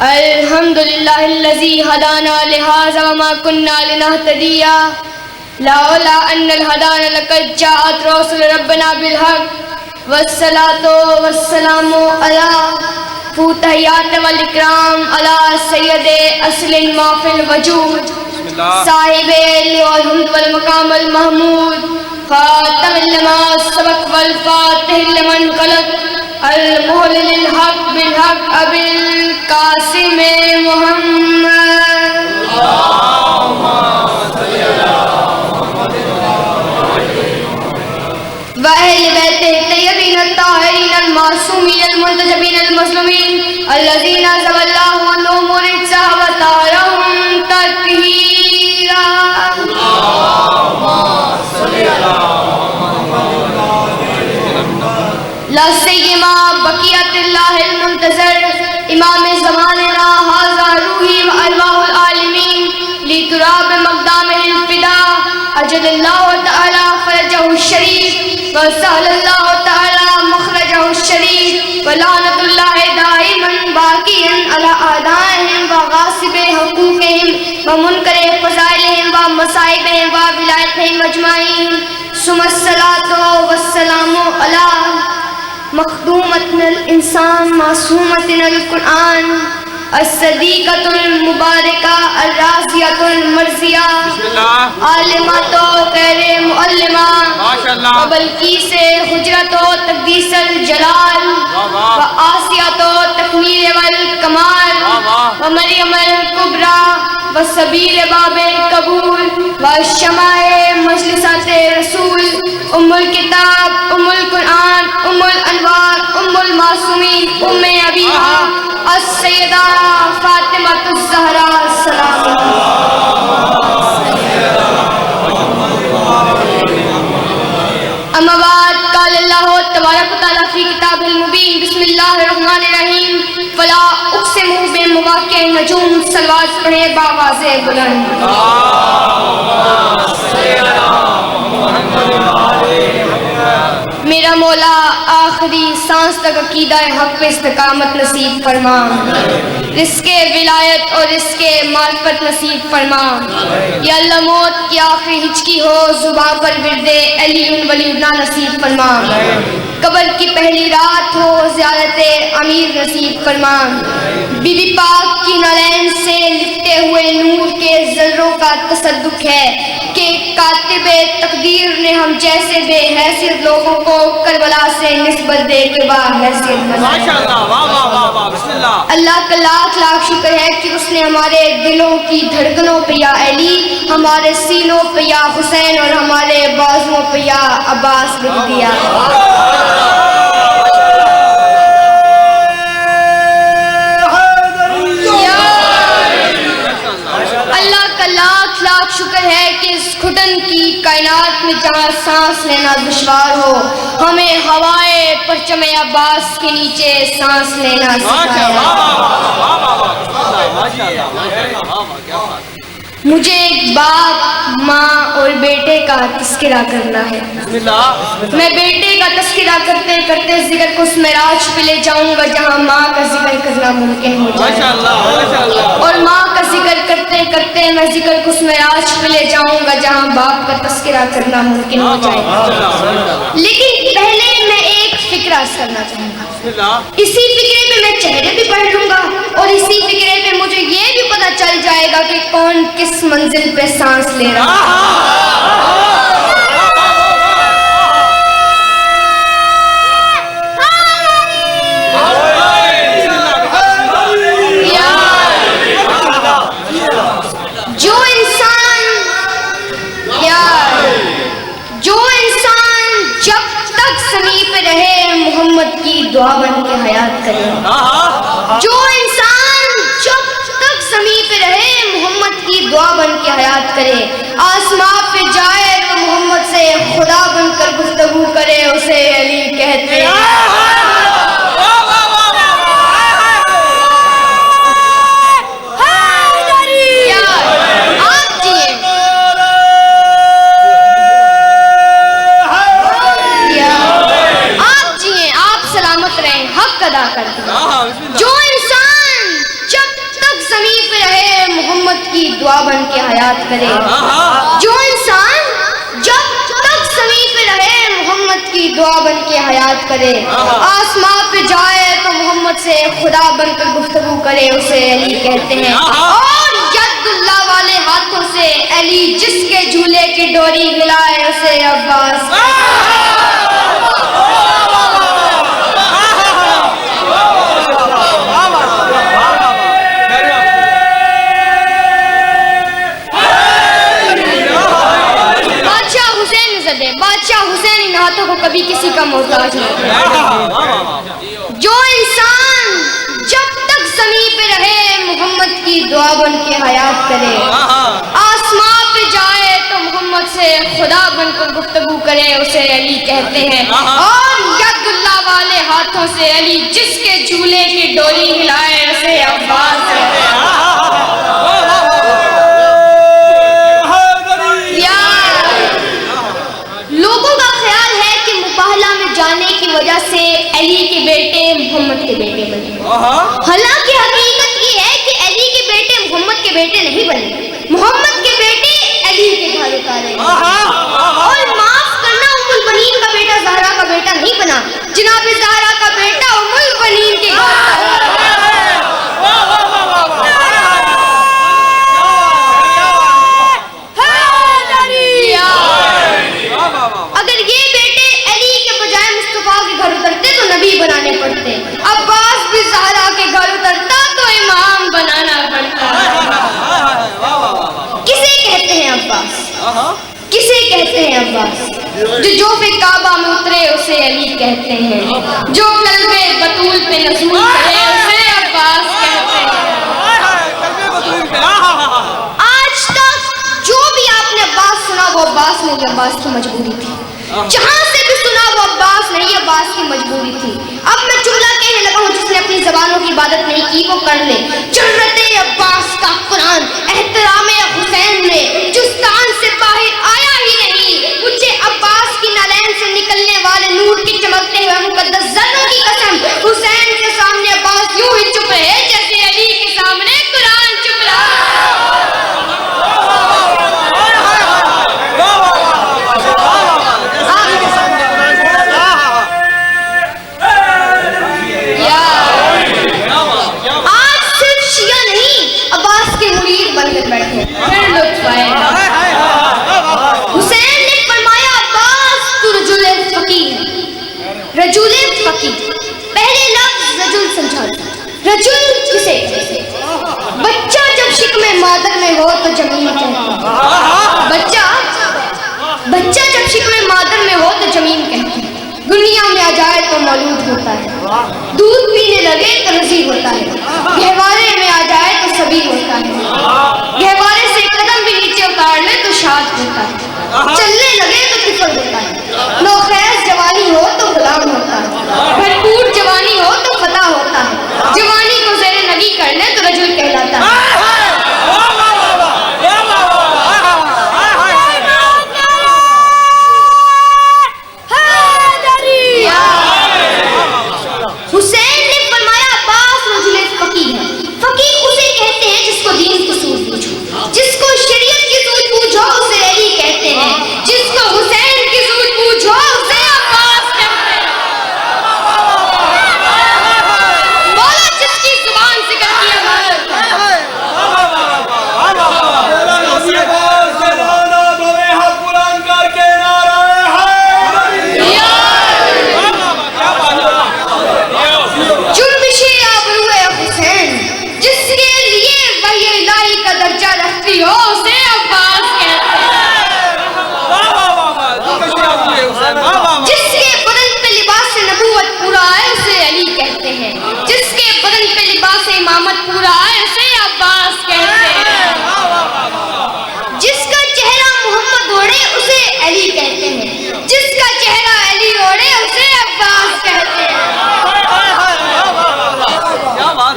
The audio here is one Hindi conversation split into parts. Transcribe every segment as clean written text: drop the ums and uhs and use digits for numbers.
अल्हम्दुलिल्लाहिल्लज़ी हदाना लिहाज़ा वमा कुन्ना लिनहतदिया लौला अन्नल हदाना लक़द जाअत रसूल रब्बना बिल हक़ वस्सलातु वस्सलामु अला फूतहियात वल इकराम अला सय्यदे अस्लिन माफिल वजूद साहिबे लिवाल हम्द वल मकामल महमूद खातमिल लमा सबक वल फातिह लिमन खलक अल मुहल्लिल हक़ बिल हक़ अबिल कासिम मुहम्मद व अहले बैते तय्यबीन अत्ताहिरीन अल मासूमीन अल मुंतजबीन अल मुस्लिमीन अल्लज़ीना ज़वल्लाहु अन्हुम रिज्सा व तारहुम तत्हीरा ला सय्यमा बकियतुल्लाहिल मुंतज़र इमाम ज़माना हाज़ा रूही व अरवाहुल आलिमीन लितुराब मक़दामिल फिदा अजदल्लाहु तआला फ़रजहु शरीफ व सहलल्लाहु तआला मख़रजहु शरीफ व लानतुल्लाहि दाइमन बाक़ियन अला आदाइहिम व गासिबि हुकूक़िहिम व मुनकरि फ़ज़ाइलिहिम व मसाइबिहिम व विलायतिहिम अजमाइन सुम्मस्सलातु वस्सलामु अला मख़दूमतिल इंसान मासूमतिल कुरान अस्सदीक़तुल मुबारका अर्राज़ियतुल मर्ज़िया आलिमतो ग़ैरे मुअल्लिमा माशाअल्लाह बल्कि से हुजरतो तक़दीसुल जलाल व आसियतो तकमील वल कमाल व मरियमल कुबरा व सबील बाबे कबूल व शमाए मजलिसाते रसूल उम्मुल किताब उम्मुल कुरान उम्मुल अनवार उम्मुल मासूमीन उम्मे अबीहा अस्सय्यदा फातिमातुज़ ज़हरा सलाम अम्मा बाद क़ाल अल्लाहु तबारक व तआला फ़ी किताबिल मुबीन बिस्मिल्लाहिर रहमानिर रहीम फ़ला उक़्सिमु बिमवाक़िअन नजूम सलवात पढ़े बावाज़े बुलंद मेरा मौला आखिरी सांस तक अकीदा हक़ पे इस्तिक़ामत नसीब फरमा रिज़्क़े विलायत और रिज़्क़े मारिफ़त नसीब फरमा या अल्लाह मौत की आखिरी हिचकी हो ज़ुबान पर विर्दे अली वलीउल्लाह नसीब फरमा कब्र की पहली रात हो ज़ियारते अमीर नसीब फरमा बीबी पाक की नलैन से लिपटे हुए नूर के ज़र्रों का तसद्दुक़ है कि कातिबे तकदीर ने हम जैसे बेहैसियत लोगों को करबला से निस्बत दे के बाहैसियत बनाया। अल्लाह का लाख लाख शुक्र है कि उसने हमारे दिलों की धड़कनों पे या अली हमारे सीनों पे या हुसैन और हमारे बाजुओं पे या अब्बास लिख दिया। शुक्र है कि इस घुटन की कायनात में जहाँ सांस लेना दुश्वार हो हमें हवाए परचम अब्बास के नीचे सांस लेना सिखाया। मुझे एक बाप माँ और बेटे का तस्करा करना है। मैं बेटे का तस्करा करते करते जिक्र को उस मेराज पे ले जाऊंगा जहाँ माँ का जिक्र करना मुमकिन हो जाए और माँ का जिक्र करते करते मैं जिक्र को उस मेराज पे ले जाऊंगा जहाँ बाप का तस्करा करना मुमकिन हो जाए। लेकिन पहले मैं एक फिक्र करना चाहूँगा। इसी फिक्रे पे मैं चेहरे भी पढ़ लूंगा और इसी फिक्रे पे मुझे ये भी पता चल जाएगा कि कौन किस मंजिल पे सांस ले रहा है। की दुआ बन के हयात करे। जो इंसान जब तक ज़मीन पे रहे मोहम्मद की दुआ बन के हयात करे, आसमां पे जाए तो मोहम्मद से खुदा बनकर गुफ्तगू करे, उसे अली कहते हैं। जो इंसान जब दुआ बन के हयात करे। जो इंसान जब तक समीप रहे मोहम्मद की दुआ बन के हयात करे, आसमां पे जाए तो मोहम्मद से खुदा बनकर गुफ्तगू करे, उसे अली कहते हैं। और यदुल्लाह वाले हाथों से अली जिसके झूले की डोरी हिलाए, उसे अब्बास। बादशाह हुसैन इन हाथों को कभी किसी का मोहताज नहीं। जो इंसान जब तक ज़मीन पे रहे मोहम्मद की दुआ बन के हयात करे, आसमां पे जाए तो मोहम्मद से खुदा बनकर गुफ्तगू करे, उसे अली कहते हैं। और यदुल्लाह वाले हाथों से अली जिसके झूले की डोरी हिलाए, उसे अब्बास कहते हैं। वजह से अली के बेटे मोहम्मद के बेटे बने। हालांकि हकीकत ये है कि अली के बेटे मोहम्मद के बेटे नहीं बने, मोहम्मद के बेटे अली के घर उतारे। और माफ करना, उम्मुल बनीन का बेटा ज़हरा का बेटा नहीं बना, जनाब ज़हरा का बेटा उम्मुल बनीन के घर। अगर ये बेटे अली के बजाय मुस्तफा के घर उतरते तो नबी बनाने पड़ते, अब्बास भी ज़हरा के घर उतरता तो इमाम बनाना पड़ता। किसे कहते हैं अब्बास? किसे कहते हैं अब्बास? जो जोफ़े काबा में उतरे उसे अली कहते हैं, जो कल्बे बतूल पे नज़ूल करे उसे अब्बास कहते हैं। आज तक जो भी आपने अब्बास सुना वो अब्बास नहीं, अब्बास की मजबूरी थी। जहां से भी सुना वो अब्बास नहीं, अब्बास की मजबूरी थी। अब मैं जुमला कहने लगा हूँ, जिसने अपनी जबानों की इबादत नहीं की वो कर ले। जर्रते अब्बास का कुरान एहतरामे हुसैन में जुस्तान से बाहर आया ही नहीं। मुझे अब्बास की नालैन से निकलने वाले नूर की चमकते हुए मुकद्दस ज़र्रों की कसम, हुसैन के सामने अब्बास यूं ही चुप रहे जैसे अली के सामने कुरान चुप रहा। हुसैन ने फरमाया, अब्बास तू रजुल फकीर। रजुल फकीर, पहले लफ्ज़ रजुल समझा। रजुल किसे? बच्चा जब शिकमे मादर में हो तो जमीन कहती है। बच्चा जब शिकमे मादर में हो तो जमीन कहती है। दुनिया में आ जाए तो मौलूद होता है, दूध पीने लगे तो रज़ी होता है, गहवारे में आ जाए तो सभी होता है, गहवारे से कदम भी नीचे उतार ले तो शाद होता है, चलने लगे तो किफर होता है, नौखैज़ जवानी हो तो गुलाम होता है, भरपूर जवानी हो तो फता होता है, जवानी को ज़ेरे नगी कर ले तो रजुल कहलाता है। जिसको शरीयत की सूझ बूझ हो उसे अली कहते हैं, जिसको हुसैन की सूझ बूझ हो उसे अब्बास कहते हैं। बोलो जिसकी जुबान जिक्र की अमानत है। जुर्मिशे आबरूए हुसैन, जिसके लिए वही इलाही का दर्जा रखती हो उसे अब्बास कहते हैं। जिसके बदन पे लिबास नबूवत पूरा आए उसे अली कहते हैं, जिसके बदन पे लिबास इमामत पूरा आए उसे अब्बास कहते हैं। जिसका चेहरा मोहम्मद ओढ़े उसे अली कहते हैं, जिसका चेहरा अली ओढ़े उसे अब्बास कहते हैं।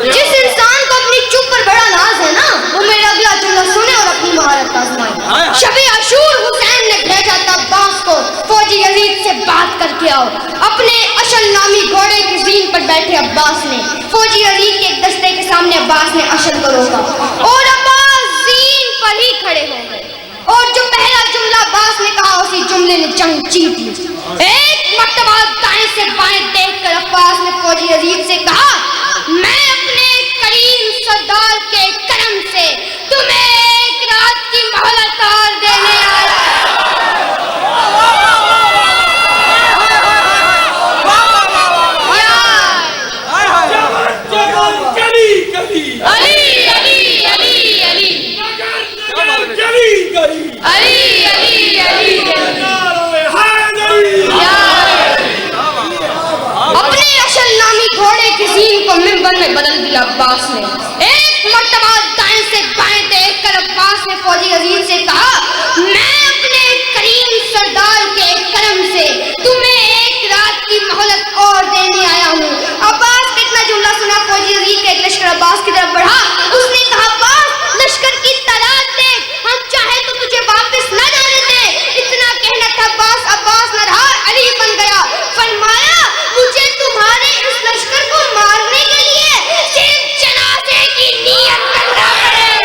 जिस इंसान को अपनी चुप पर बड़ा नाज है ना, वो मेरा अगला जुमला सुने और अपनी महारत आजमाए। शबे आशूर हुसैन ने भेजा था अब्बास को, फौजी यजीद से बात करके आओ। अपने अशल नामी घोड़े की ज़ीन पर बैठे अब्बास ने फौजी यजीद के एक दस्ते के सामने अब्बास ने अशल को रोका और अब्बास ज़ीन पर ही खड़े हो गए और जो पहला जुमला अब्बास ने कहा उसी जुमले ने जंग जीत ली। एक मर्तबा दाएं से बाएं देखकर अब्बास ने फौजी अजीज से कहा, मैं अपने करीम सरदार के करम से तुम्हें एक रात की मोहलत और देने आया। अपने असल नामी घोड़े की सीन को मिंबर में बदल दिया अब्बास ने। एक मर्तबा दाएं से बाएं देखकर अब्बास ने फौजी अजीज से कहा, मैं अपने करीम सरदार के करम से तुम्हें एक रात की मोहलत और देने आया हूँ। अब्बास ने इतना जुमला सुना, फौजी अजीज का एक लश्कर अब्बास की तरफ बढ़ा। उसने कहा, अब्बास लश्कर की तादाद देख, हम चाहे तो तुझे वापस न जाने दे। इतना कहना था अब्बास न रहा, अली बन गया। फरमाया, मुझे तुम्हारे इस लश्कर को मारने के लिए सिर्फ जनाजे की नियत करना पड़ेगा।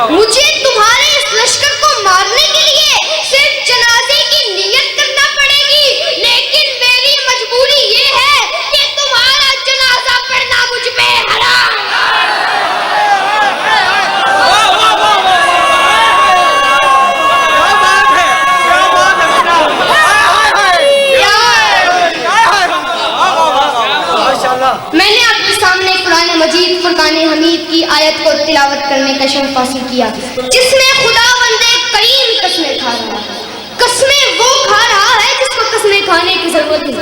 मुझे तुम्हारे इस लश्कर को मारने के लिए सिर्फ जनाजे की नियत करना पड़ेगी, लेकिन मेरी मजबूरी ये है कि तुम्हारा जनाजा पढ़ना मुझ पे हराम। मैंने आपके सामने कुरान मजीद फुरकान हमीद की आयत को तिलावत करने का शर्फ हासिल किया, जिसमें खुदावंदे करीम कसमें खा रहा है। कसमें वो खा रहा है जिसको कसमें खाने की जरूरत नहीं।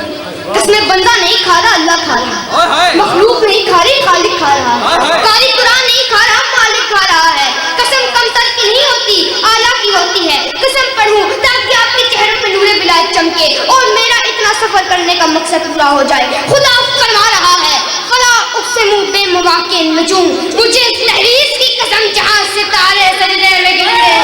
कसमें बंदा नहीं खा रहा, अल्लाह खा रहा है। मखलूक नहीं खा रही, खालिक खा रहा है। कारी कुरान नहीं खा रहा, मालिक खा रहा है। कसम कमतर की नहीं होती, आला की होती है। कसम पढ़ूं ताकि आपके चेहरे पे नूरे विलायत चमके और मेरा इतना सफर करने का मकसद पूरा हो जाए। खुदा फरमा रहा है, फला उक़्सिमु बिमवाक़िअ नजूम, मुझे तहरीस की कसम जहां सितारे सजदे में गिरते हैं।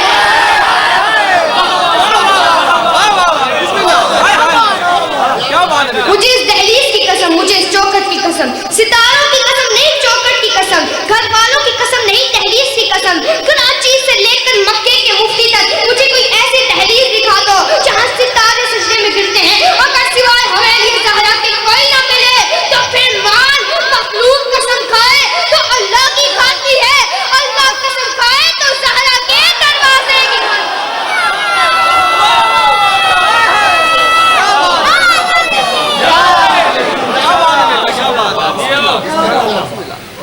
मुझे इस दहलीज की कसम, मुझे इस चौखट की कसम, सितारों की कसम नहीं, चौखट की कसम, घर वालों की कसम नहीं, दहलीज की कसम। कराची से लेकर मक्के के मुफ्ती तक मुझे कोई ऐसी दहलीज दिखा दो जहां सितारे सजदे में गिरते हैं। अगर सिवाय हवेली ज़हरा के कोई ना मिले तो फिर मान मखलूक कसम खाए तो अल्लाह की खाती है, अल्लाह कसम खाए तो ज़हरा के दरवाजे की।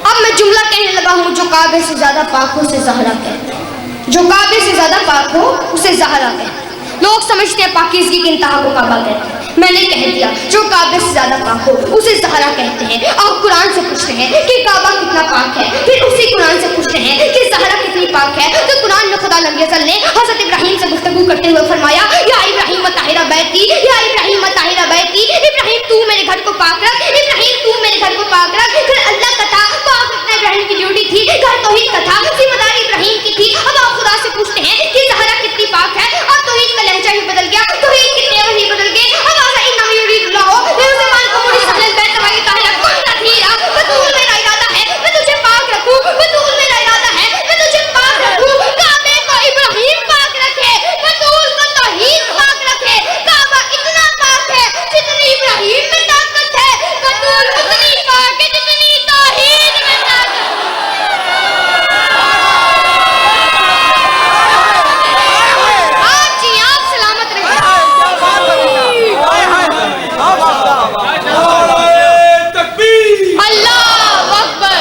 अब मैं जुमला कहने लगा हूँ, जो काबे से ज्यादा पाक हो उसे ज़हरा कहते हैं। जो काबे से ज्यादा पाक हो उसे ज़हरा कहते हैं। लोग समझते हैं पाकीज़गी की इंतहा को काबा कहते हैं। मैंने कह दिया, जो काबे से ज्यादा पाक हो उसे ज़हरा कहते हैं। आप कुरान से पूछते हैं कि काबा कितना पाक है, फिर उसी कुरान से पूछते हैं कि ज़हरा कितनी पाक है। तो कुरान में खुदा लम यज़ल ने हज़रत इब्राहीम से गुफ्तगू करते हुए फरमाया, या इब्राहीम ताहिरा बैती, या इब्राहीम ताहिरा बैती, इब्राहीम तू मेरे घर को पाक रख, इब्राहीम तू मेरे घर को पाक रख। फिर अल्लाह का था, पाक रखना इब्राहीम की ड्यूटी थी, घर तौहीद का था, जिम्मेदारी इब्राहीम की थी। अब आप खुदा से पूछते हैं कि ज़हरा कितनी पाक है। अब तौहीद का लहजा ही बदल गया, तौहीद के तेवर ही बदल गए। अब आसा इन्नमा युरीदुल्लाह लियुतिम्मा अलैकुम रिसलल बैतुल्लाहि ताहिरा कुन तहीरा, बतूल मेरा इरादा है मैं तुझे पाक रखूं, बतूल मेरा इरादा है मैं तुझे पाक रखूं। काबे को इब्राहीम पाक रखे, बतूल को तौहीद पाक रखे। काबा इतना पाक है जितनी इब्राहीम में ताकत है, बतूल उतनी पाक है जितनी तौहीद में ताकत है। आज जी आप सलामत रहिए। अल्लाह अकबर।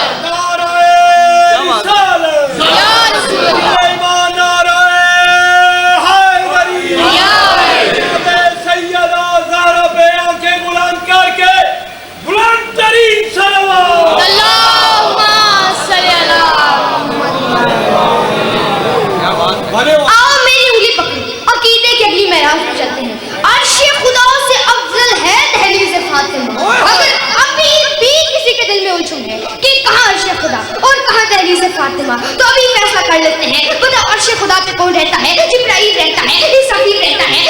आओ मेरी उंगली पकड़ो, अकीदे की अगली महराज पर चलते हैं। अर्शे खुदा से अफजल है दहलीज़े फातिमा। अगर अभी भी किसी के दिल में उलझन है कि कहाँ अर्शे खुदा और कहाँ दहलीज़े फातिमा, तो अभी फैसला कर लेते हैं। बताओ अर्शे खुदा पे कौन रहता है? जिब्राईल रहता है, इसराफील रहता है,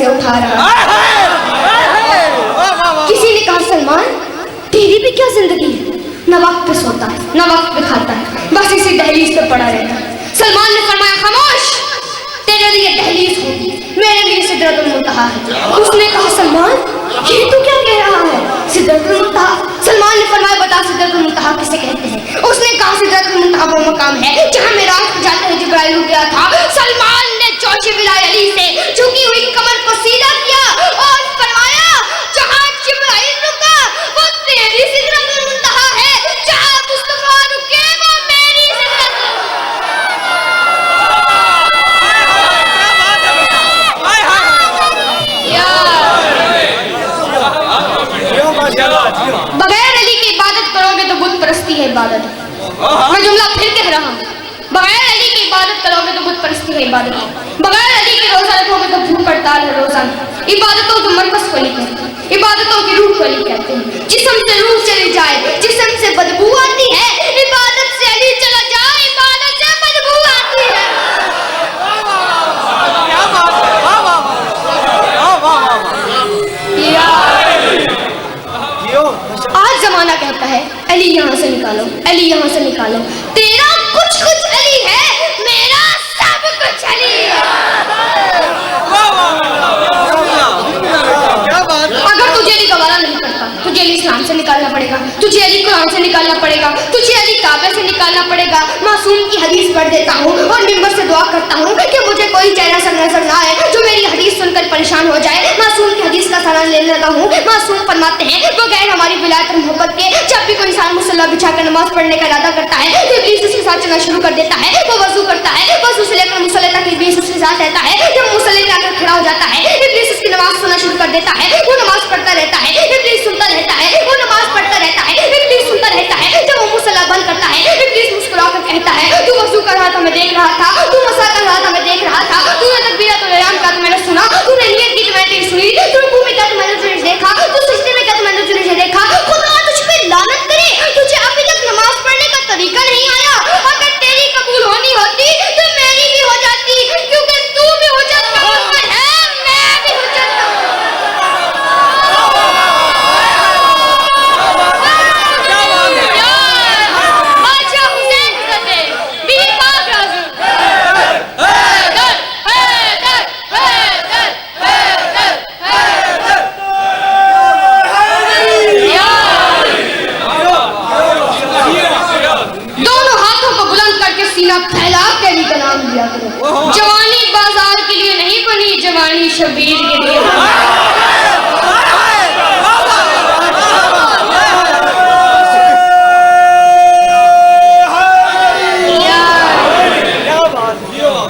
से उठा रहा है। किसी ने कहा सलमान तेरी भी क्या जिंदगी है, न वक्त पे सोता है न वक्त पे खाता है, बस इसी दहलीज पे पड़ा रहता है। सलमान ने फरमाया खामोश, तेरे लिए दहलीज होगी, मेरे लिए सिदरतुल मुंतहा है। उसने कहा सलमान ये तू क्या कह रहा है, सिदरतुल मुंतहा? सलमान ने फरमाया बता सिदरतुल मुंतहा किसे कहते हैं? उसने कहा सिदरतुल मुंतहा वो मकाम है जहां मेराज पे जाते हुए जिब्राइल रुक गया था। सलमान ने चौची बिलाए अली से झुकी हुई कमर को सीधा किया और फरमाया जहां जिब्राइल रुका वो तेरी सिदरतुल मुंतहा है, जहां मुस्तफा रुके वो मेरी बगैर अली की इबादत करोगे तो बुत परस्ती है इबादत। मैं जुमला फिर कह रहा हूँ, बगैर अली की इबादत करोगे तो बुत परस्ती है इबादत, बगैर अली के रोजा रखोगे तो भूख हड़ताल है रोजा। इबादतों के मरकज को अली कहते हैं, इबादतों की रूह को अली कहते हैं। जिस्म से रूह चली जाए, जिस्म से बदबू आती है, इबादत से अली चला जाए, इबादत से बदबू आती है। आज जमाना कहता है अली यहाँ से निकालो, अली यहाँ से निकालो। तेरा कुछ कुछ अली है, मेरा सब कुछ अली है। अगर तुझे अली गवारा नहीं करता तुझे अली इस्लाम से निकालना पड़ेगा, तुझे अली कुरान से निकालना पड़ेगा, तुझे अली काबे से निकालना पड़ेगा। मासूम की हदीस पढ़ देता हूँ और मिंबर से दुआ करता हूँ कि मुझे कोई चेहरा सब नजर ना आए जो मेरी हदीस सुनकर परेशान हो जाए। मासूम की हदीस का सहारा लेने लगा हूँ। मासूम फरमाते हैं बगैर हमारी विलायत और मोहब्बत के जब भी कोई इंसान मुसल्ला बिछाकर नमाज पढ़ने का इरादा करता है तो इब्लीस उसके साथ चलना शुरू कर देता है। वो वजू करता है, वजू से लेकर मुसल्ले तक इब्लीस उसके साथ रहता है। जब मुसल्ले पे आकर खड़ा हो जाता है इब्लीस उसकी नमाज सुनना शुरू कर देता है। वो नमाज पढ़ता रहता है, इब्लीस सुनता रहता है, वो नमाज पढ़ता रहता है, इब्लीस सुनता रहता है। जब वो मुसल्ला बंद करता है इब्लीस मुस्कुराकर कहता है तू वजू कर रहा था मैं देख रहा था, तू मसा कर रहा था मैं देख रहा था, तूने तकबीरतुल इहराम का तो मैंने सुना, तूने नियत की तो मैंने तेरी सुनी, तू रुकू में क्या तो मैंने तुझे देखा, तू सजदे में क्या तो मैंने तुझे देखा। खुदा तुझ पे लानत करे, तुझे अभी तक नमाज पढ़ने का तरीका नहीं आया। अगर तेरी कबूल होनी होती तो मेरी भी हो जाती, क्योंकि तू भी हुज्जत का मुल्क है, मैं भी हुज्जत का। बादशाह हुसैन हुजरत बीवी पाक राज़ी दोनों हाथों को बुलंद करके सीना फैला के अली का नाम लिया करो। जवानी बाजार के लिए नहीं बनी, जवानी शबीर के लिए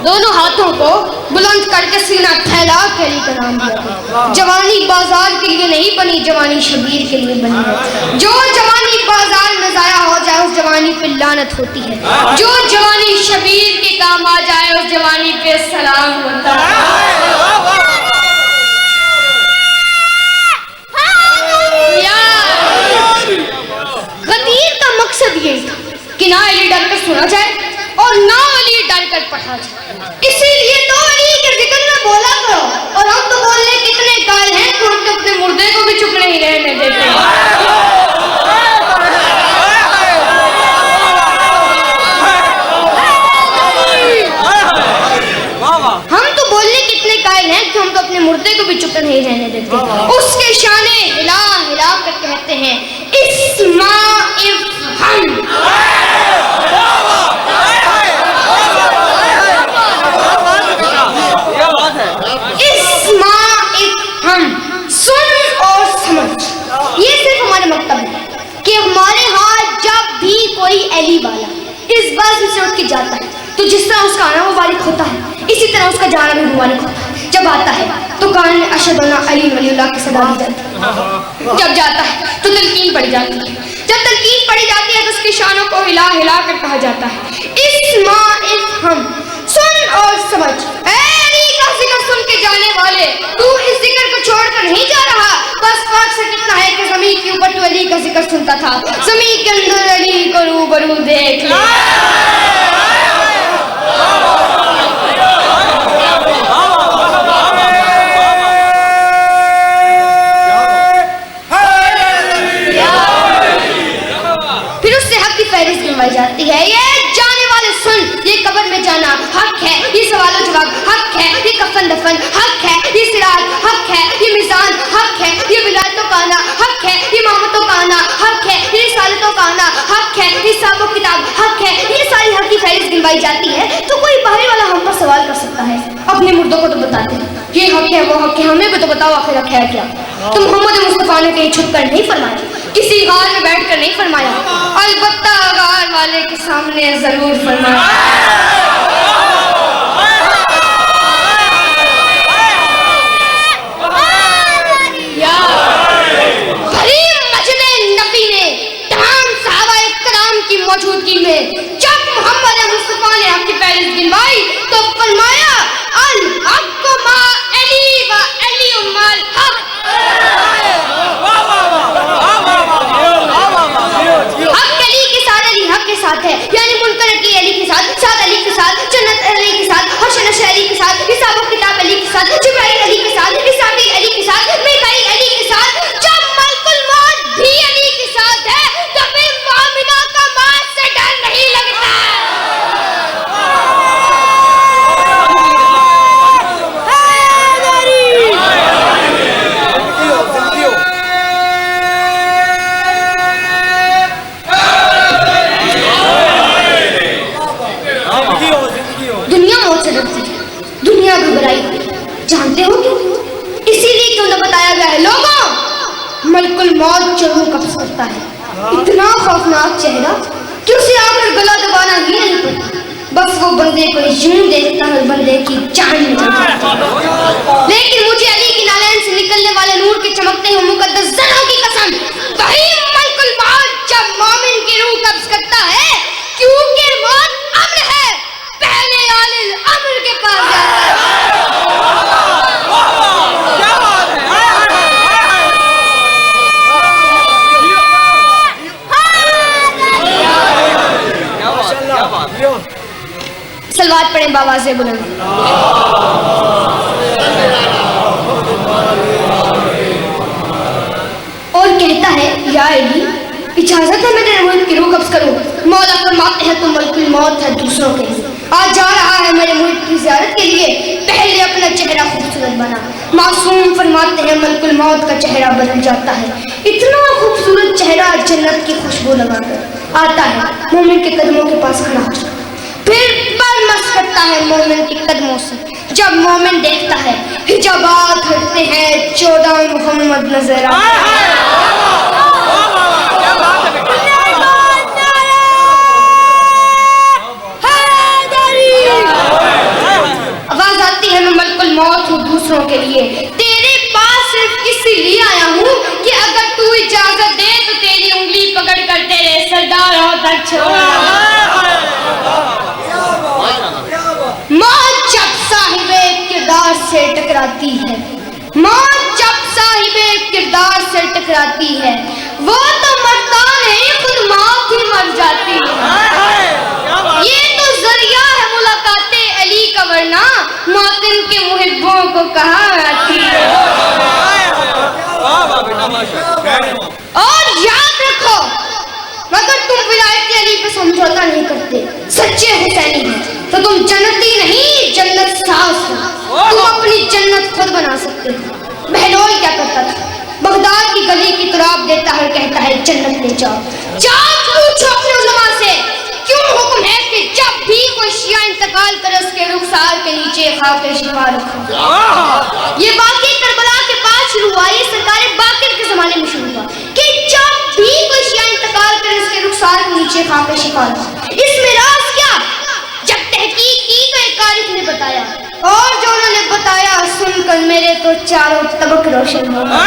दोनों हाथों को बुलंद करके सीना फैला के अली का नाम लिया करो। जवानी बाजार के लिए नहीं बनी, जवानी शबीर के लिए बनी है। जो जवानी बाजार में जाया हो जाए उस जवानी पे लानत होती है, जो जवानी शबीर के काम आ जाए उस जवानी पे सलाम होता है। गदीर का मकसद ये था कि ना अली डर कर सुना जाए और ना अली डर कर पढ़ा जाए। इसीलिए तो अली के जिक्र में बोला करो, और हम तो बोलने कितने कायल हैं कि हम तो अपने मुर्दे को भी चुप नहीं रहने देते। हम तो बोलने कितने कायल हैं कि हम तो अपने मुर्दे को भी चुप नहीं रहने देते। उसके शाने हिला हिला कर कहते हैं इस्माइल हम सुन और समझ। ये सिर्फ हमारे मकतब है कि हमारे यहाँ जब भी कोई अली वाला इस बस से उठ के जाता है तो जिस तरह उसका आना मुबारक होता है इसी तरह उसका जाना भी मुबारक होता है। जब आता है तो कान में अशहदु अन्ना अली वलीउल्लाह की सदा दी जाती है। जब जाता है तो तलकीन पड़ी जाती है। जब तलकीन पड़ी जाती है तो उसकी शानों को हिला हिला कर कहा जाता है इस्माइल हम सुन और समझ। अली का जिक्र सुन के जाने वाले, तू इस जिक्र को छोड़कर नहीं जा रहा। बस फर्क से कितना है कि ज़मीन के ऊपर तू अली का जिक्र सुनता था, ज़मीन के अंदर अली को रूबरू देख ले। उठना हक है, ये सवाल जवाब हक है, ये कफन दफन हक है, ये सिरात हक है, ये मिजान हक है, ये विलायतों का आना हक है, ये मोहम्मतों का आना हक है, ये रिसालतों का आना हक है, ये हिसाब व किताब हक है। ये सारी हक की फहरिस्त गिनवाई जाती है तो कोई बाहरी वाला हम पर सवाल कर सकता है। अपने मुर्दों को तो बताते हैं ये हक है वो हक है, हमें भी तो बताओ आखिर हक है क्या। तो मोहम्मद मुस्तफा ने कहीं छुप कर नहीं फरमाया, किसी गार में बैठ कर नहीं फरमाया, अलबत्ता गार वाले के सामने जरूर फरमाया। मौजूदगी में जब मोहम्मद मुस्तफा ने आपकी फहरिस्त गिनवाई तो फरमाया अल हक मा अली व अली उम्मल हक। हक अली के साथ अली हक के साथ है, यानी मुनकर की अली के साथ अली के साथ, जन्नत अली के साथ, हशर शहरी के साथ, हिसाब किताब अली के साथ, जिब्राइल अली के साथ, हिसाबी अली के साथ, मिकाईल अली के साथ। जब मलकुल मौत भी अली के साथ है तो फिर मोमिना का मौत से डर नहीं लगता। दुनिया मौत से डरती है, दुनिया घबराई, जानते हो क्यों? इसीलिए क्यों न बताया गया है लोगों, मलकुल मौत जरूर कब्ज करता है। इतना खौफनाक चेहरा कि उसे आकर गला दबाना ही नहीं पड़ता, बस वो बंदे को यूं देखता है बंदे की जान निकल जाती। लेकिन मुझे अली की नालैन से निकलने वाले नूर के चमकते हुए मुकद्दस ज़रों की कसम, वही मलकुल मौत जब मोमिन की रूह कब्ज करता है, क्योंकि मौत अम्र है, पहले आलिल अम्र के पास जाता है। सलवात पढ़ें बावाज़े बुलंद। और कहता है या अली इजाजत है मैं तेरे मुल्क की रूह कब्ज करूं। मौला फरमाते हैं तो मलकुल मौत है दूसरों के लिए, आज जा रहा है मेरे मुल्क की ज़ियारत के लिए, पहले अपना चेहरा खूबसूरत बना। मासूम फरमाते हैं मलकुल मौत का चेहरा बदल जाता है, इतना खूबसूरत चेहरा जन्नत की खुशबू लगाकर आता है, मोमिन के कदमों के पास खड़ा हो जाता है, फिर बरमस करता है मोमिन के कदमों से। जब मोमिन देखता है हिजाबात हटते हैं, 14 मोहम्मद नजर आते हैं। आवाज आती है मैं मलकुल मौत हूँ दूसरों के लिए, तेरे पास सिर्फ इसीलिए आया हूँ कि अगर तू इजाजत दे तो तेरी उंगली पकड़ कर तेरे सरदारों तक छोड़। मौत जब साहिबे किरदार से टकराती है, मौत जब साहिबे किरदार से टकराती है, वो तो मरता नहीं खुद मौत ही मर जाती है। ये तो जरिया है मुलाकाते अली का, वरना मौतिन के मुहिब्बों को कहाँ आती है। और याद रखो अगर तुम विलायत अली पे समझौता नहीं करते, सच्चे हुसैनी हैं, तो तुम जन्नती नहीं जन्नत सास हो, तुम अपनी जन्नत खुद बना सकते हो। बहलोल क्या करता था, बगदाद की गली की तुराब देता है, कहता है जन्नत ले जाओ। जाओ पूछो अपने उलमा से क्यों हुक्म है कि जब भी कोई शिया इंतकाल करे उसके रुखसार के नीचे खाके शिफा रखो। ये वाकई करबला के पास शुरू हुआ, ये सरकार बाकिर के जमाने में शुरू हुआ कि जब भी कोई शिया इंतकाल करे उसके रुखसार के नीचे खाके शिफा रखो। इसमें राज क्या? जब तहकीक की तो एक आरिफ ने बताया, और जो उन्होंने बताया सुनकर मेरे तो चारों तबक रोशन हो गए।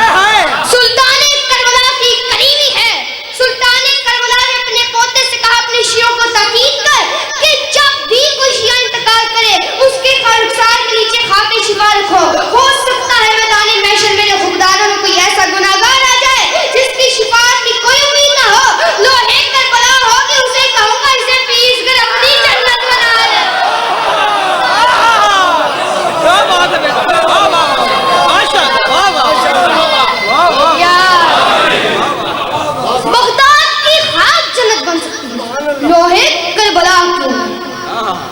सुल्तान करबला की करीबी है, सुल्तान करबला ने अपने पोते से कहा अपने शियों को ताकीद कर कि जब भी कोई शिया इंतकाल करे उसके रुखसार के नीचे खाके शिफा रखो। हो सकता है मैदानी महशर मेरे खुददारों में कोई ऐसा गुनाहगार आ जाए जिसकी शिफात की कोई उम्मीद ना हो, लोहे करबला हो कि उसे कहूंगा इसे पीस कर अपनी जन्नत बना ले। बगदाद की खाक जन्नत बन सकती है, लोहे करबला क्यों?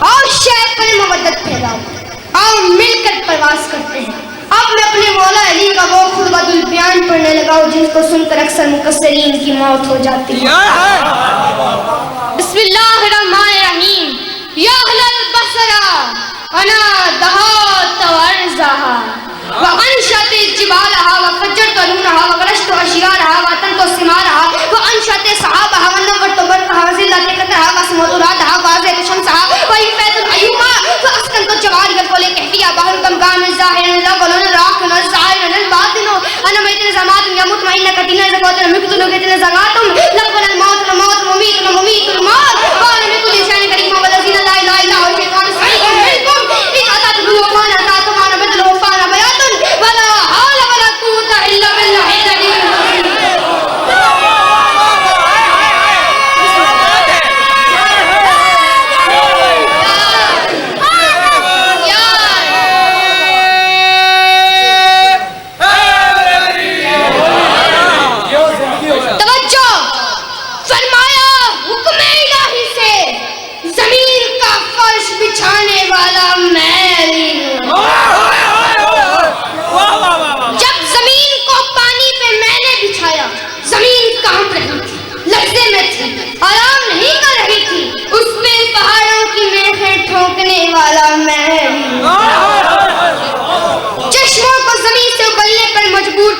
और शेख कुरान पढ़ने लगाओ जिनको सुनकर अक्सर मुकस्सरीन की मौत हो जाती है। बिस्मिल्लाहिर्रहमानिर्रहीम। या अहलल बसरा अना दहात अर्ज़हा व अनशत जिबालहा व फज्जरत लूनहा व गरशत अशियारहा व तनत सिमारहा व अनशत सहाबहा व नवरत बरतहा व ज़िल्लत कतरहा व समतुरातहा व अज़त शमसहा व इफ़त अय्युमा व अस्कन तो जवारी व फ़ुल कहफिया बहर कम काम ज़ाहिर लवल राक़न ज़ाहिर बातिन अना मैतन ज़मात या मुतमइन्ना कतिना ज़क़ात मिक्तुन कहते ज़कातुम लवल मौत मुमीतुल मौत क़ाल मिकुल शान करीम व लज़ीना ला इलाहा इल्ला हुवा शैतान सईकुम मिनकुम इन अतातु फ़ाना तातुमाना बदलु फ़ाना बयातुन वला हौल वला कुव्वता इल्ला बिल्लाहिल अलील अज़ीम।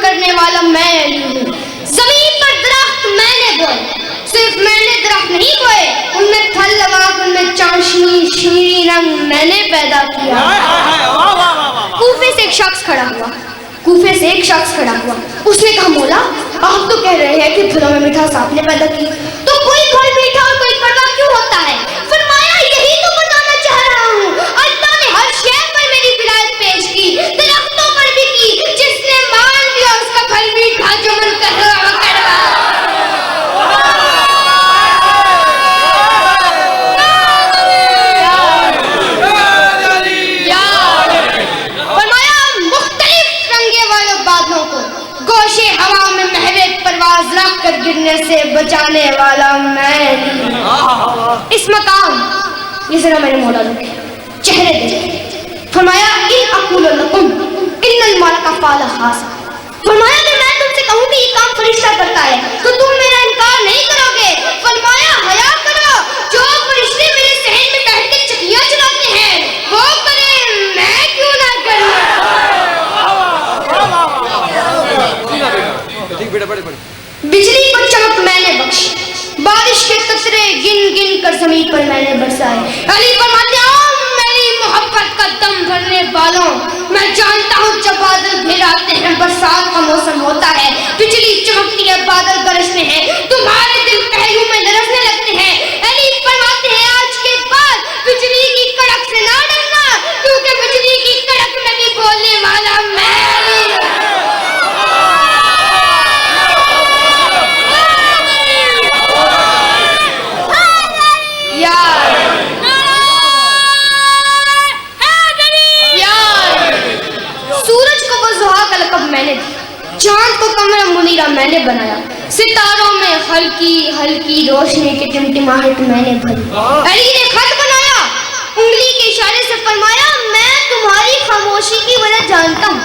करने वाला मैं अली हूँ। जमीन पर दरख्त मैंने बोए, सिर्फ मैंने दरख्त नहीं बोए, उनमें फल लगा, उनमें चाशनी शीरी रंग मैंने पैदा किया। कूफे से एक शख्स खड़ा हुआ, उसने कहा मौला आप तो कह रहे हैं कि फलों में मिठास आपने पैदा की, तो कोई फल मीठा और कोई कड़वा क्यों होता है? फरमाया यही तो बताना चाह रहा हूँ। अल्लाह ने हर शय पर मेरी विलायत पेश की, दरख्तों पर भी की, जिसने मान लिया उसका फल मीठा जो मन कड़वा। फरमाया मुख्तलिफ रंगे वाले बादलों को गोशे हवा में महवे परवाज रख कर गिरने से बचाने वाला मैं। इस मकाम ये जरा मेरे मौला लोग चेहरे देखे। फरमाया इन अक़ूलु लकुम इन्नल मालका फ़ाला खासा। फरमाया कि मैं तुमसे कहूँ कि ये काम फरिश्ता करता है तो तुम मेरा इनकार नहीं करोगे। फरमाया हया करो, जो फरिश्ते मेरे सहन में बैठ के चकियाँ चलाते हैं वो करे, मैं क्यों ना करूँ। बिजली को चमक मैंने बख्शी, बारिश के कतरे गिन गिन कर ज़मीन पर मैंने बरसाए। अली फरमाते हैं मेरी मोहब्बत का दम भरने वालों, मैं जानता हूँ जब बादल घिर आते हैं बरसात का मौसम होता है, बिजली चमकती है, बादल गरजते हैं, तुम्हारे दिल पहलू में लरसने लगते हैं। अली फरमाते हैं आज के बाद बिजली की कड़क से ना डरना, क्योंकि बिजली की कड़क में भी बोलने वाला मैं। मैंने चांद को कमर मुनीरा मैंने बनाया, सितारों में हल्की हल्की रोशनी की टिमटिमाहट मैंने भरी। अली ने खत बनाया, उंगली के इशारे से फरमाया मैं तुम्हारी खामोशी की वजह जानता हूँ,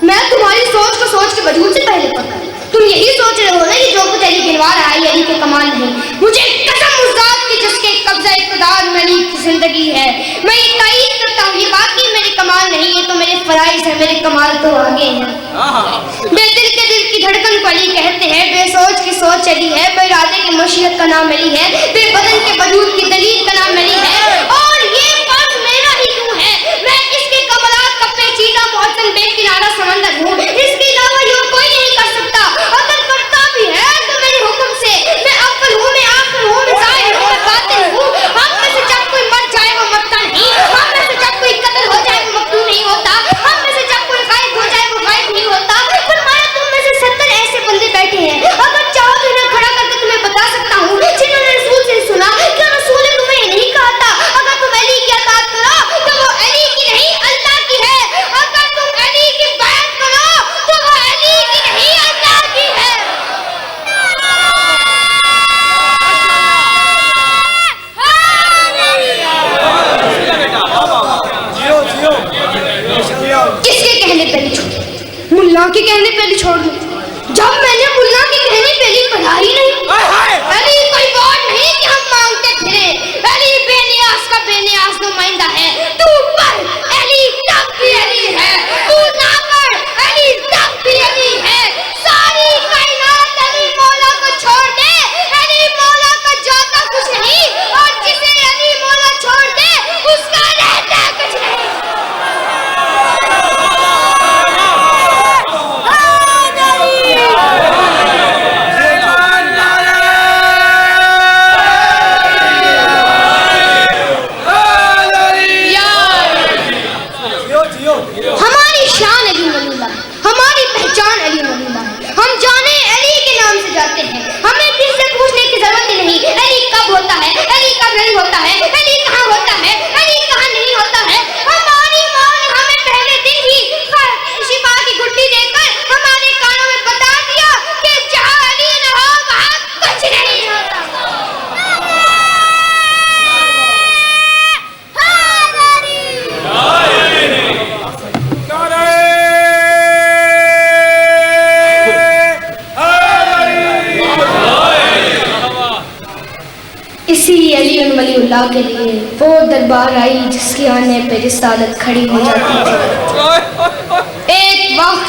मैं तुम्हारी सोच को सोच के वजूद से पहले पता। तुम यही सोच रहे हो ना कि जो कुछ अली गिनवा रहा है अली के कमाल नहीं। मुझे कसम उस जात की जिसके कब्जा इक़्तिदार में अली की जिंदगी है, मैं ये तायीद करता हूँ ये बाकी मेरे कमाल नहीं है, तो मेरे फराइज है, मेरे कमाल तो आगे हैं। बेदिल के दिल की धड़कन को अली कहते हैं, बेसोच की सोच अली है, बेइरादे की मशीयत का नाम अली है, बेबदन के वजूद की दलील का नाम अली है। और ये फर्ज मेरा ही क्यों है, मैं इसके कमलात का पेचीदा मुअत्तल बेकिनारा समंदर हूँ, इसके अलावा ये कोई नहीं कर सकता। अगर करता भी है तो मेरे हुक्म से। मैं अव्वल हूँ, मैं आखिर हूँ, मैं ज़ाहिर हूँ, मैं बातिन हूँ। हम में से जब कोई मर जाए वो मरता नहीं, हम में से जब कोई कत्ल हो जाए वो मकतूल नहीं होता, हम में से जब कोई गायब हो जाए वो गायब नहीं होता। फरमाया तुम में से 70 ऐसे बंदे बैठे हैं, अगर चाहो तो इन्हें खड़ा करके तुम्हें बता सकता हूँ जिन्होंने रसूल से सुना। क्या रसूल ने तुम्हें नहीं कहा था अगर तुम अली की अताअत करो तो वो अली की नहीं अल्लाह की है, अगर तुम अली की बात करो तो अल्लाह के लिए वो दरबार आई जिसके आने पे रिसालत खड़ी हो जाती थी। एक वक्त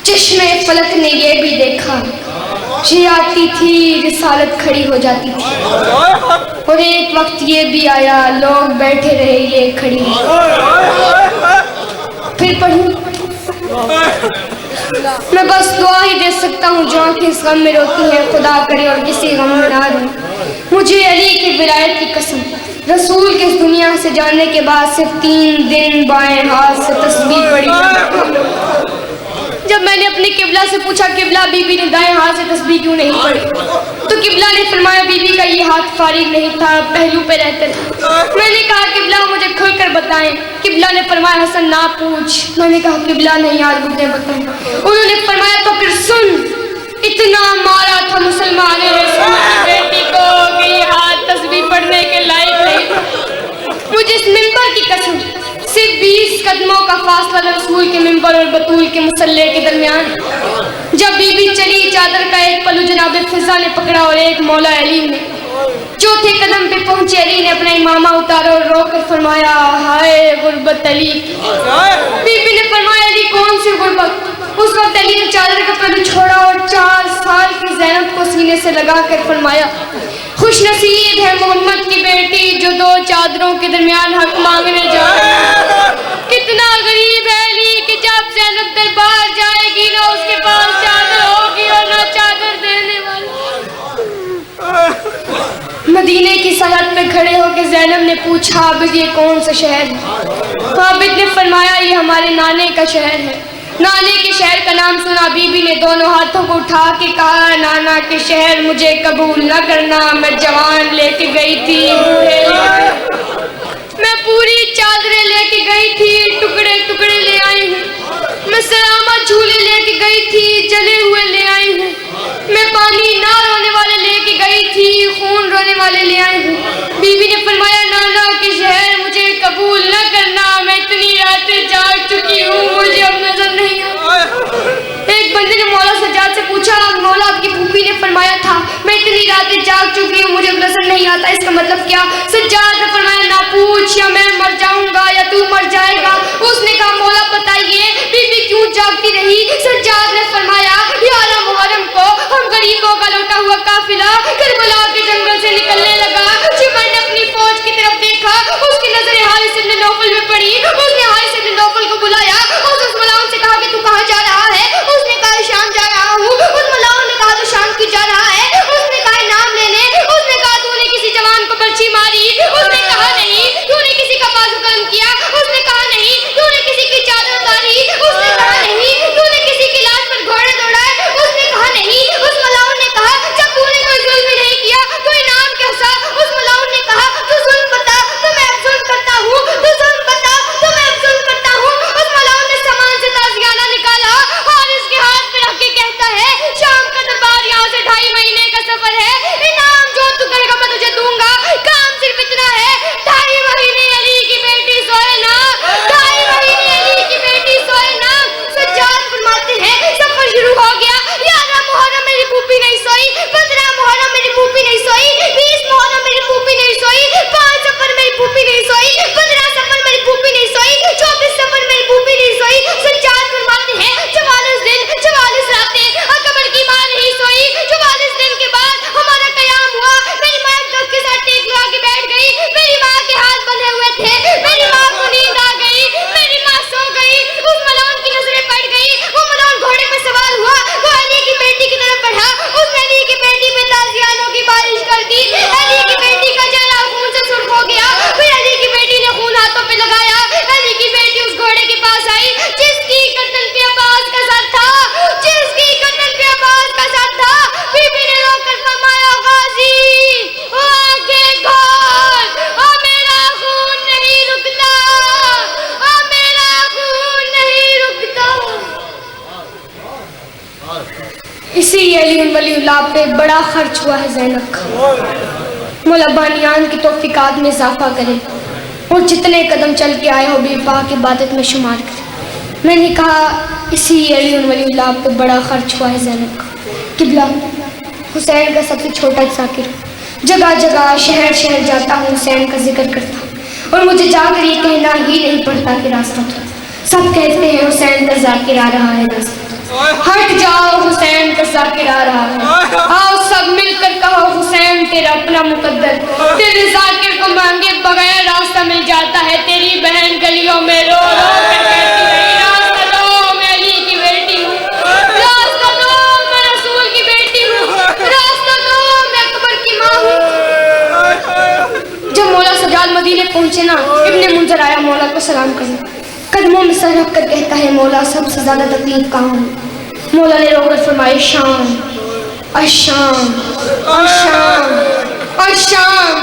चश्मे फलक ने ये भी देखा, ये आती थी रिसालत खड़ी हो जाती थी। और एक वक्त ये भी आया, लोग बैठे रहे ये खड़ी। फिर पढ़ूं, मैं बस दुआ ही दे सकता हूँ जो आंखें इस गम में रोती हैं, खुदा करे और किसी गम में ना रोए। मुझे अली की विलायत की कसम, रसूल के इस दुनिया से जाने के बाद सिर्फ 3 दिन बाएं हाथ से तस्बीह पढ़ी। जब मैंने अपने किबला से पूछा, किबला बीबी ने दाएं हाथ से तस्बीह क्यों नहीं पढ़ी, तो किबला ने फरमाया बीबी का ये हाथ फारिग नहीं था, पहलू पे रहते थे। मैंने कहा किबला मुझे खुलकर बताएं। किबला ने फरमाया हसन ना पूछ। मैंने कहा किबला नहीं यार मुझे बताएं। उन्होंने फरमाया तो फिर सुन, इतना मारा था मुसलमानों ने अपनी बेटी को कि ये हाथ तस्बीह पढ़ने के लायक नहीं था। मुझे इस मिंबर की कसम, सिर्फ 20 कदमों का फासला रसूल के मिंबर और बतूल के मुसल्ले के दरमियान। जब बीबी चली, चादर का एक पल्लू जनाब फिजा ने पकड़ा और एक मौला अली ने। चौथे कदम पे पहुंचे अली ने अपना इमामा उतारा और रोकर फरमाया हाय गुर्बत अली। बीबी ने फरमाया अली कौन सी गुर्बत। उस वक्त अली ने चादर का पल्लू छोड़ा और 4 साल की ज़ैनब को सीने से लगा कर फरमाया खुश नसीब है मोहम्मद की बेटी जो 2 चादरों के दरमियान हक मांगने जा रही है। कितना गरीब है अली कि जब ज़ैनब दरबार जाएगी ना उसके पास चादर होगी और ना चादर देने वाला। मदीने की सरहद पे खड़े होकर ज़ैनब ने पूछा आबिद ये कौन सा शहर है। आबिद ने फरमाया ये हमारे नाने का शहर है। नाने के शहर का नाम सुना बीबी ने दोनों हाथों को उठा के कहा नाना के शहर मुझे कबूल न करना, मैं जवान लेके गई थी, मैं पूरी चादरें लेके गई थी, टुकड़े टुकड़े ले आई हूँ। मैं सलामत झूले लेके गई थी, जले हुए ले आई हूँ। मैं पानी ना रोने वाले लेके गई थी, खून रोने वाले ले आई हूँ। बीबी ने फरमाया नाना के शहर मुझे कबूल न करना, मैं इतनी रातें जाग चुकी हूँ, मुझे अब नजर नहीं आता। एक बंदे ने मौला सज्जाद से पूछा मौला आपकी फूफी ने फरमाया था मैं इतनी रातें जाग चुकी हूँ, मुझे अब नजर नहीं आता, इसका मतलब क्या। सज्जाद ने फरमाया ना पूछ, या मैं मर जाऊंगा या तू मर जाएगा। उसने कहा मौला बताइए बीबी क्यों जागती रही। सज्जाद ने फरमाया 11 मुहर्रम को हम गरीबों का लौटा हुआ काफिला करबला के जंगल से निकलने लगा। जुबैर ने अपनी फौज की तरफ देखा, उसकी नजर हारिस इब्न नौफल में पड़ी। उसने हारिस इब्न नौफल को बुलाया और उस मलाउन से कहा कि तू कहाँ जा रहा है। उसने कहा शाम जा रहा हूँ। उस मलाउन ने कहा तो शाम क्यों जा रहा है। उसने कहा नाम लेने। उसने कहा तूने किसी जवान को बर्छी मारी। उसने कहा नहीं। तूने किसी का बाजू कलम किया। उसने कहा नहीं। तूने किसी की चादर उतारी। उसने कहा नहीं। तूने किसी की लाश पर घोड़े दौड़ाए। उसने कहा नहीं। उस मलाउन ने कहा जब तूने कोई जुल्म नहीं किया तो इनाम कैसा। उस मलाउन ने कहा तू जुल्म बता तो मैं अब जुल्म करता हूँ, तू जुल्म बता तो मैं अब जुल्म करता हूँ। उस मलाउन ने सामान से ताजियाना निकाला और इसके हाथ में रख के कहता है शाम का दरबार यहाँ से 2.5 महीने का सफर है, इनाम जो तू करेगा मैं तुझे दूंगा। काम सिर्फ इतना है 2.5 महीने अली की बेटी सोए ना, 2.5 महीने अली की बेटी सोए ना। सज्जाद फरमाते हैं सफर शुरू हो गया। 11 मुहर्रम मेरी फूफी नहीं सोई, 15 मुहर्रम मेरी फूफी नहीं सोई, 20 मुहर्रम मेरी फूफी नहीं सोई, 5 सफर मेरी फूफी नहीं सोई, 15 सफर मेरी फूफी नहीं सोई, 24 सफर मेरी फूफी नहीं सोई। सज्जाद फरमाते हैं 44 दिन 44 रातें अकबर की मां नहीं सोई। 44 दिन के बाद हमारा कयाम हुआ। मेरी मां एक दोस्त के साथ टेक लगा के बैठ गई। मेरी मां के हाथ बंधे हुए थे। मेरी मां को नींद आ गई। मेरी मां सो गई। उस मलाउन की नजरें पड़ गई। वो मलाउन घोड़े पे सवार हुआ, वो अली की बेटी की तरफ बढ़ा। उसने अली की बेटी पे ताजियानों की बारिश कर दी। अली की बेटी का चेहरा खून से सुर्ख हो गया। फिर अली की बेटी ने खून हाथों पे लगाया। अली की बेटी उस घोड़े के पास आई जिसकी गर्दन पे अब्बास का सर था, जिसकी गर्दन पे अब्बास का सर था। बीबी ने रोकर फरमाया गाजी ओ आंखें खोल, ओ मेरा खून नहीं रुकता, ओ मेरा खून नहीं रुकता। इसी अली वलीउल्लाह पे बड़ा खर्च हुआ है ज़ैनब का। मौला बानियान की तौफीकात में इजाफा करे और जितने कदम चल के आए हो भी पाक इबादत में शुमार करे। मैंने कहा इसी अली वलीउल्लाह पे बड़ा खर्च हुआ है ज़ैनब का। किबला हुसैन का सबसे छोटा साकिर, जगह जगह शहर शहर जाता हूँ, हुसैन का जिक्र करता हूँ और मुझे जाकर ये कहना ही नहीं पड़ता कि रास्ता था। सब कहते हैं हुसैन का जाकिर आ रहा है रास्ता। हट जाओ, हुसैन का जाकिर आ रहा है। आओ सब मिलकर कहो हुसैन तेरा अपना मुकद्दर, तेरे जाकिर को मांगे बगैर रास्ता मिल जाता है। तेरी बहन गलियों में रो रो कर कहती रही, रास्ता दो, मैं अली की बेटी हूँ, रास्ता दो, मैं रसूल की बेटी हूँ, रास्ता दो, मैं अकबर की माँ हूँ। जब मौला सज्जाद मदीने पहुंचे ना, इब्ने मुंजर आया मौला को सलाम करने, कदमों में सर रख कर कहता है मौला सबसे ज्यादा तकलीफ कहाँ है? मौला ने रोकर फरमाया शाम, अशाम, अशाम, अशाम।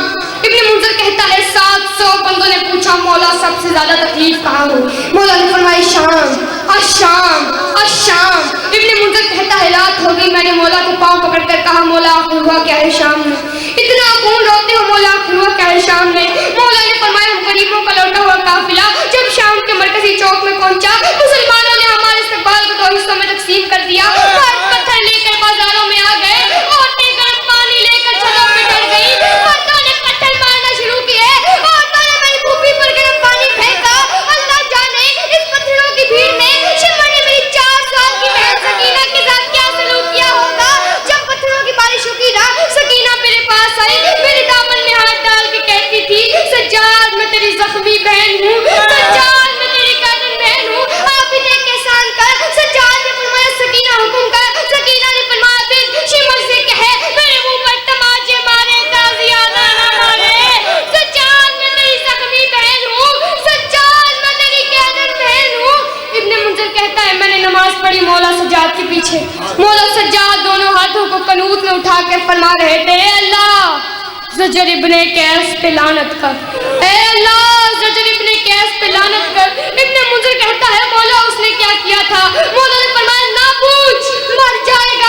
इब्ने मुंजर कहता है 700 बंदों ने पूछा मौला सबसे ज्यादा तकलीफ कहाँ हो? मौला ने फरमाया शाम, अशाम, अशाम। इब्ने मुंजर कहता है रात हो गई, मैंने मौला के पांव पकड़कर कहा मौला आखिर हुआ क्या है शाम में? इतना कौन रोते हो मौला, आखिर हुआ क्या है शाम में? मौला ने फरमाया गरीबों का लौटा हुआ काफिला जब शाम के मरकजी चौक में पहुंचा, मुसलमानों ने हमारे इस्तकबाल को 2 हिस्सों में तकसीम कर दिया। पत्थर लेकर बाजारों में आ गए, औरतें गर्म पानी लेकर छतों पे डर गई, मर्दों ने पत्थर मारना शुरू किए, औरतों ने मेरी भूपी पर गर्म पानी फेंका। अल्लाह जाने इस पत्थरों की भीड़ में शिमर ने मेरी 4 साल की बहन सकीना के साथ क्या सलूक किया होगा। जब पत्थरों की बारिश रुकी ना, सकीना मेरे पास आई, मेरे दामन में हाथ डाल के कहती थी सज्जाद मैं तेरी जख्मी बहन हूँ, सज्जाद मैं तेरी कातिल बहन हूँ, आप इन्हें एहसान कर। सज्जाद ने फरमाया सकीना हुक्म कर। सकीना ने फरमाया बिन शिमर से कहे मेरे मुंह पर तमाचे मारे, ताज़ियाना ना मारे। सज्जाद मैं तेरी जख्मी बहन हूँ, सज्जाद मैं तेरी कातिल बहन हूँ। इब्ने मुंजर कहता है मैंने नमाज पढ़ी मौला सज्जाद के पीछे। मौला सज्जाद दोनों हाथों को कनूत में उठाकर फरमा रहे थे अल्लाह ज़जर इब्ने कैस पे लानत कर, ऐ अल्लाह ज़जर इब्ने कैस पे लानत कर। इब्ने मुंजर कहता है मौला उसने क्या किया था? मौला ने फरमाया ना पूछ, मर जाएगा